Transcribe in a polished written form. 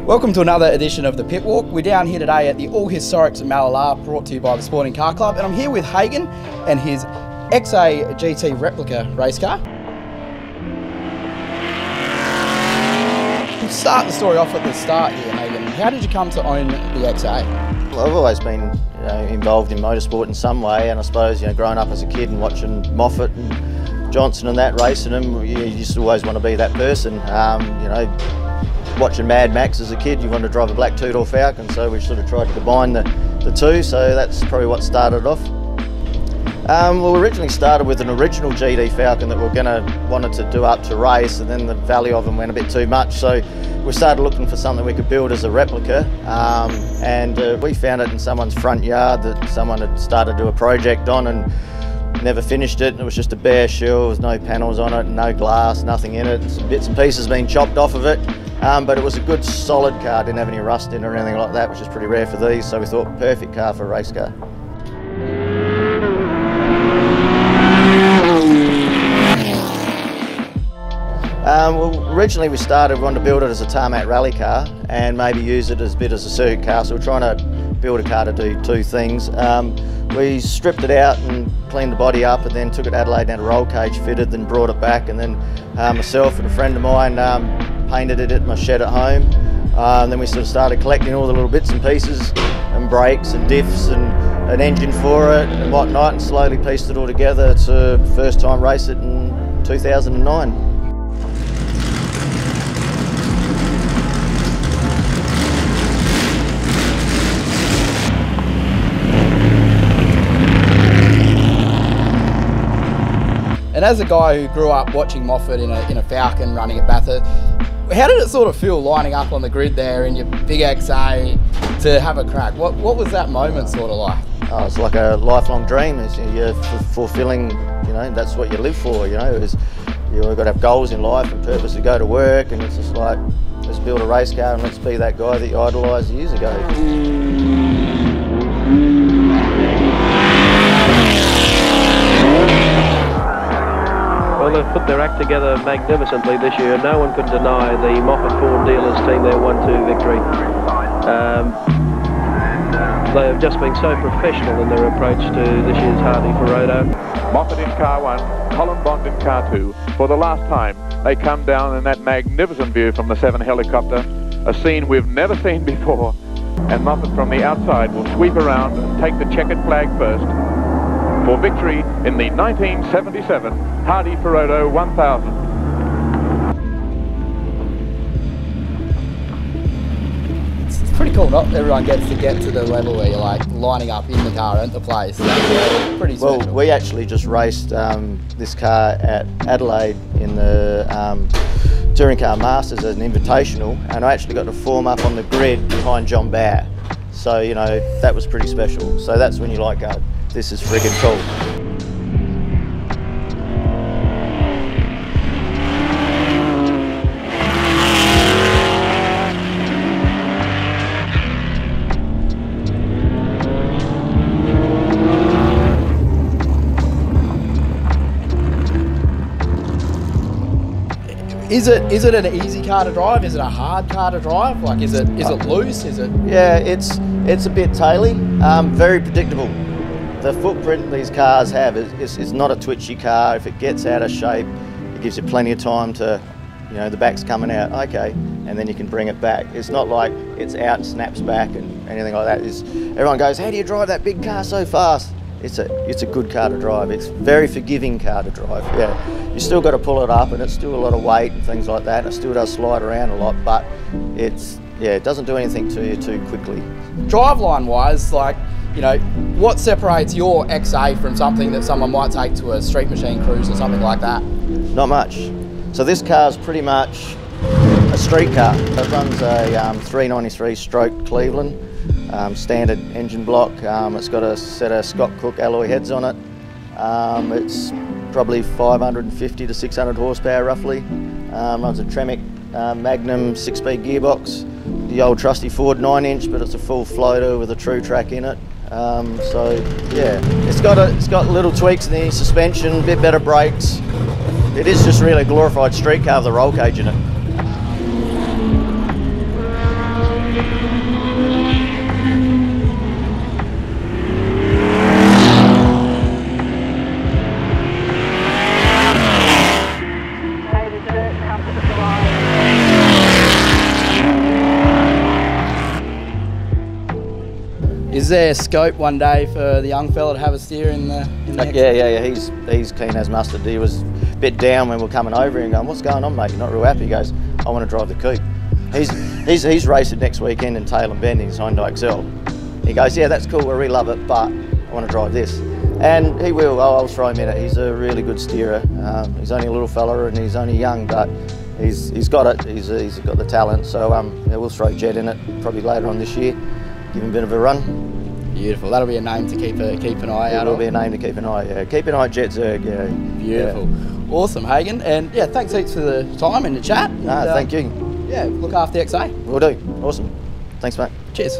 Welcome to another edition of the Pit Walk. We're down here today at the All Historics at Mallala, brought to you by the Sporting Car Club, and I'm here with Hagen and his XA GT Replica race car. We'll start the story off at the start here, Hagen. How did you come to own the XA? Well, I've always been involved in motorsport in some way, and I suppose growing up as a kid and watching Moffat and Johnson and that racing them, you just always want to be that person. Watching Mad Max as a kid, you wanted to drive a black two-door Falcon, so we sort of tried to combine the two, so that's probably what started off. Well, we originally started with an original GT Falcon that we wanted to do up to race, and then the value of them went a bit too much, so we started looking for something we could build as a replica, and we found it in someone's front yard that someone had started to do a project on and never finished it. It was just a bare shell, there was no panels on it, no glass, nothing in it, some bits and pieces being chopped off of it. But it was a good solid car, didn't have any rust in it or anything like that, which is pretty rare for these, so we thought perfect car for a race car. Well, originally we wanted to build it as a tarmac rally car and maybe use it as a bit as a circuit car, so we're trying to build a car to do two things. We stripped it out and cleaned the body up, and then took it to Adelaide and had a roll cage fitted, then brought it back, and then myself and a friend of mine painted it at my shed at home. Then we sort of started collecting all the little bits and pieces and brakes and diffs and an engine for it and whatnot, and slowly pieced it all together to first time race it in 2009. And as a guy who grew up watching Moffat in a Falcon running at Bathurst, how did it sort of feel lining up on the grid there in your big XA to have a crack? What was that moment sort of like? Oh, it's like a lifelong dream. You're fulfilling, that's what you live for, you've got to have goals in life and purpose to go to work, and it's just like, let's build a race car and let's be that guy that you idolised years ago. Well, they've put their act together magnificently this year. No one could deny the Moffat Ford dealers team their 1-2 victory. They have just been so professional in their approach to this year's Hardy Ferodo. Moffat in car 1, Colin Bond in car 2. For the last time, they come down in that magnificent view from the 7 helicopter, a scene we've never seen before. And Moffat from the outside will sweep around and take the checkered flag first for victory in the 1977 Hardy Ferodo 1000. It's pretty cool. Not everyone gets to get to the level where you're like lining up in the car at the place. That's pretty special. Well, we actually just raced this car at Adelaide in the Touring Car Masters as an invitational, and I actually got to form up on the grid behind John Bower. So, that was pretty special. So that's when you like go, this is friggin' cool. Is it an easy car to drive? Is it a hard car to drive? Like, is it loose? Is it? Yeah, it's a bit taily, very predictable. The footprint these cars have is not a twitchy car. If it gets out of shape, it gives you plenty of time to, the back's coming out, okay, and then you can bring it back. It's not like it's out and snaps back and anything like that. Everyone goes, how do you drive that big car so fast? It's a good car to drive. It's a very forgiving car to drive, yeah. You still got to pull it up, and it's still a lot of weight and things like that, and it still does slide around a lot, but it doesn't do anything to you too quickly. Driveline wise, what separates your XA from something that someone might take to a street machine cruise or something like that? Not much. So this car's pretty much a street car. It runs a 393 stroke Cleveland, standard engine block. It's got a set of Scott Cook alloy heads on it. It's probably 550 to 600 horsepower roughly. Runs a Tremec Magnum 6-speed gearbox. The old trusty Ford 9-inch, but it's a full floater with a true track in it. So yeah, it's got little tweaks in the suspension, a bit better brakes. It is just really a glorified street car with a roll cage in it. Is there scope one day for the young fella to have a steer in the Yeah. He's keen as mustard. He was a bit down when we were coming over and going, "What's going on, mate? You're not real happy." He goes, "I want to drive the Coupe." He's racing next weekend in Tailem Bend in his Hyundai Excel. He goes, "Yeah, that's cool. I really love it, but I want to drive this." And he will. I'll throw him in it. He's a really good steerer. He's only a little fella and he's only young, but he's got it. He's got the talent. So yeah, we'll throw Jet in it probably later on this year. Give him a bit of a run. Beautiful. That'll be a name to keep an eye out on. It'll be a name to keep an eye. Yeah, keep an eye on Jet Zerg. Yeah. Beautiful. Yeah. Awesome, Hagen. And yeah, thanks heaps for the time and the chat. Thank you. Yeah, look after the XA. Will do. Awesome. Thanks, mate. Cheers.